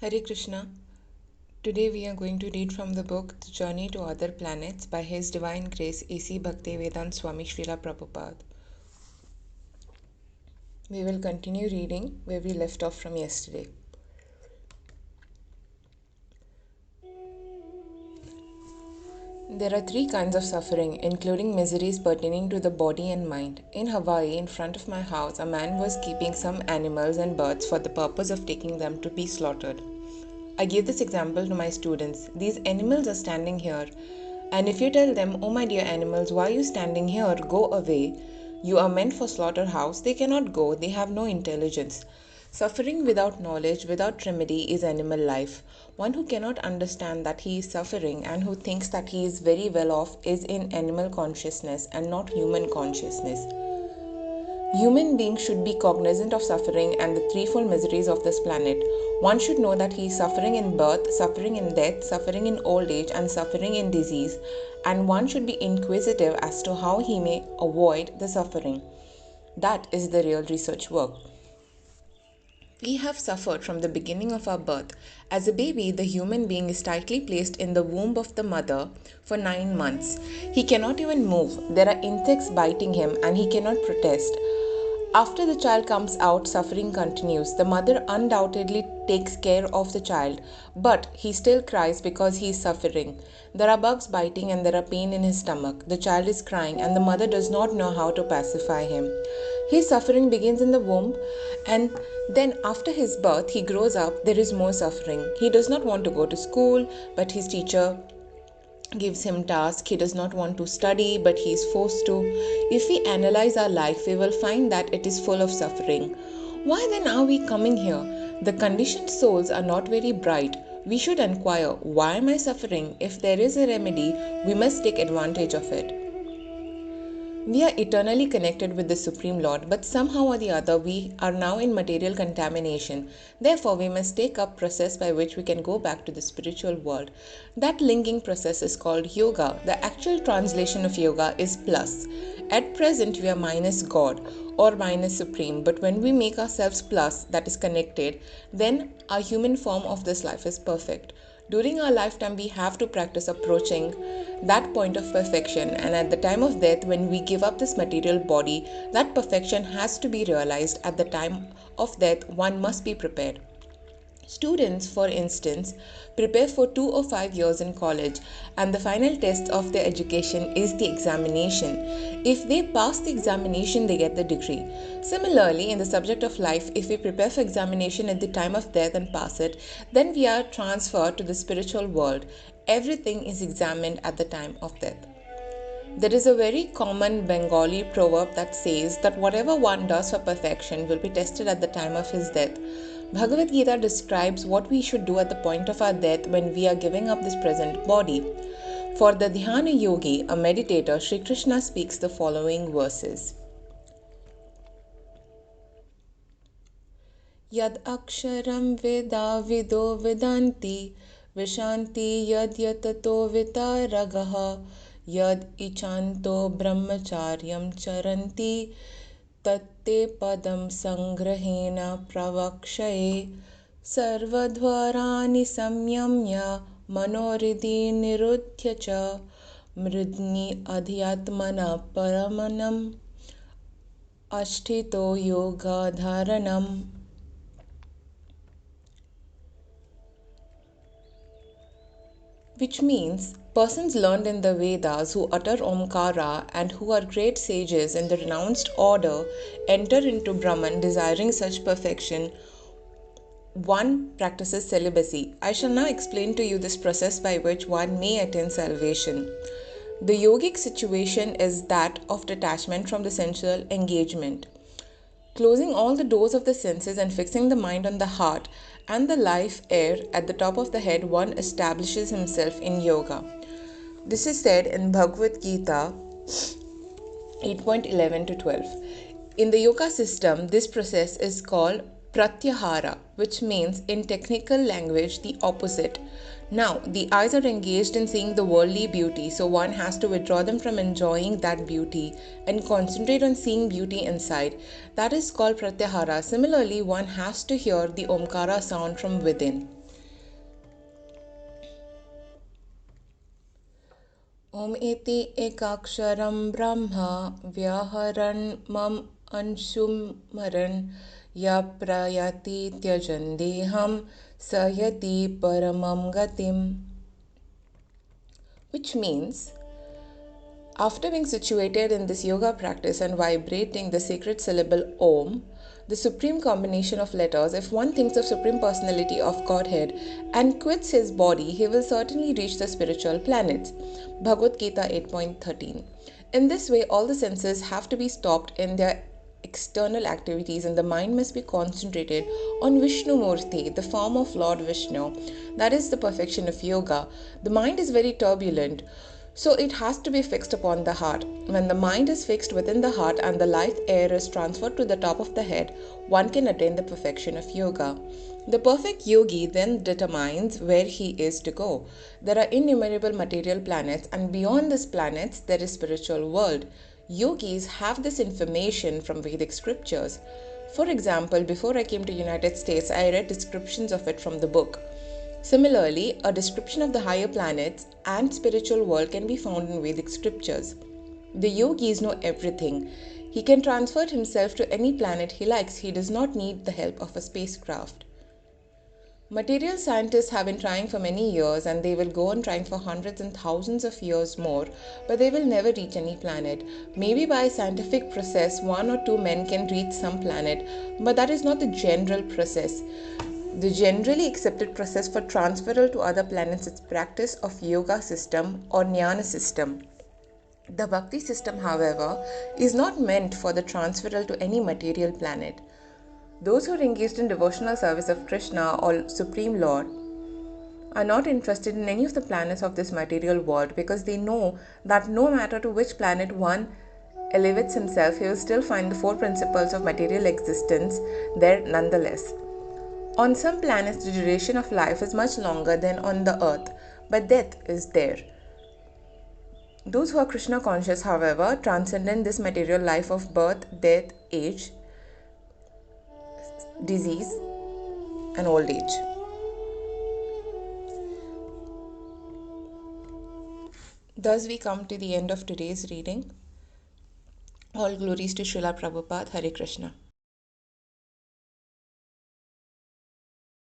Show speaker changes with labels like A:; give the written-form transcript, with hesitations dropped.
A: Hare Krishna. Today we are going to read from the book The Journey to Other Planets by His Divine Grace A.C. Bhaktivedanta Swami Srila Prabhupada. We will continue reading where we left off from yesterday. There are three kinds of suffering, including miseries pertaining to the body and mind. In Hawaii, in front of my house, a man was keeping some animals and birds for the purpose of taking them to be slaughtered. I give this example to my students. These animals are standing here, and if you tell them, "Oh, my dear animals, why are you standing here? Go away. You are meant for slaughterhouse," they cannot go, they have no intelligence. Suffering without knowledge, without remedy, is animal life. One who cannot understand that he is suffering and who thinks that he is very well off is in animal consciousness and not human consciousness. Human beings should be cognizant of suffering and the threefold miseries of this planet. One should know that he is suffering in birth, suffering in death, suffering in old age, and suffering in disease, and one should be inquisitive as to how he may avoid the suffering. That is the real research work. We have suffered from the beginning of our birth. As a baby, the human being is tightly placed in the womb of the mother for 9 months. He cannot even move. There are insects biting him and he cannot protest. After the child comes out, suffering continues. The mother undoubtedly takes care of the child, but he still cries because he is suffering. There are bugs biting and there are pain in his stomach. The child is crying and the mother does not know how to pacify him. His suffering begins in the womb, and then after his birth, he grows up, there is more suffering. He does not want to go to school, but his teacher gives him tasks. He does not want to study, but he is forced to. If we analyze our life, we will find that it is full of suffering. Why then are we coming here? The conditioned souls are not very bright. We should inquire, why am I suffering? If there is a remedy, we must take advantage of it. We are eternally connected with the Supreme Lord, but somehow or the other we are now in material contamination. Therefore, we must take up process by which we can go back to the spiritual world. That linking process is called yoga. The actual translation of yoga is plus. At present, we are minus God or minus Supreme, but when we make ourselves plus, that is connected, then our human form of this life is perfect. During our lifetime, we have to practice approaching that point of perfection, and at the time of death, when we give up this material body, that perfection has to be realized. At the time of death, one must be prepared. Students, for instance, prepare for 2 or 5 years in college, and the final test of their education is the examination. If they pass the examination, they get the degree. Similarly, in the subject of life, if we prepare for examination at the time of death and pass it, then we are transferred to the spiritual world. Everything is examined at the time of death. There is a very common Bengali proverb that says that whatever one does for perfection will be tested at the time of his death. Bhagavad Gita describes what we should do at the point of our death when we are giving up this present body. For the Dhyana Yogi, a meditator, Sri Krishna speaks the following verses. Yad aksharam veda vido vedanti vishanti yad yatato vitaragaha yad ichanto brahmacharyam charanti tatte padam sangrahena pravakshaye sarvadvarani samyamya manoridhi nirudhya cha mridni adhyatmana paramanam ashthito yoga dharanam. Which means persons learned in the Vedas who utter Omkara and who are great sages in the renounced order enter into Brahman desiring such perfection. One practices celibacy. I shall now explain to you this process by which one may attain salvation. The yogic situation is that of detachment from the sensual engagement. Closing all the doors of the senses and fixing the mind on the heart and the life air at the top of the head, one establishes himself in yoga. This is said in Bhagavad Gita 8.11 to 12. In the yoga system, this process is called pratyahara, which means in technical language the opposite. Now, the eyes are engaged in seeing the worldly beauty, so one has to withdraw them from enjoying that beauty and concentrate on seeing beauty inside. That is called pratyahara. Similarly, one has to hear the Omkara sound from within. Om eti ekaksharam brahma vyaharen mam anshumaran ya prayati tyajan deham sayati paramam gatim. Which means, after being situated in this yoga practice and vibrating the sacred syllable Om, the supreme combination of letters, if one thinks of Supreme Personality of Godhead and quits his body, he will certainly reach the spiritual planets. Bhagavad Gita 8.13. In this way, all the senses have to be stopped in their external activities and the mind must be concentrated on Vishnu Murti, the form of Lord Vishnu. That is the perfection of yoga. The mind is very turbulent, so it has to be fixed upon the heart. When the mind is fixed within the heart and the life air is transferred to the top of the head, one can attain the perfection of yoga. The perfect yogi then determines where he is to go. There are innumerable material planets, and beyond these planets there is spiritual world. Yogis have this information from Vedic scriptures. For example, before I came to United States, I read descriptions of it from the book. Similarly, a description of the higher planets and spiritual world can be found in Vedic scriptures. The yogis know everything. He can transfer himself to any planet he likes. He does not need the help of a spacecraft. Material scientists have been trying for many years and they will go on trying for hundreds and thousands of years more, but they will never reach any planet. Maybe by a scientific process, one or two men can reach some planet, but that is not the general process. The generally accepted process for transferal to other planets is practice of yoga system or jnana system. The bhakti system, however, is not meant for the transferal to any material planet. Those who are engaged in devotional service of Krishna or Supreme Lord are not interested in any of the planets of this material world because they know that no matter to which planet one elevates himself, he will still find the four principles of material existence there nonetheless. On some planets, the duration of life is much longer than on the earth, but death is there. Those who are Krishna conscious, however, transcend this material life of birth, death, age, disease, and old age. Thus, we come to the end of today's reading. All glories to Srila Prabhupada. Hare Krishna.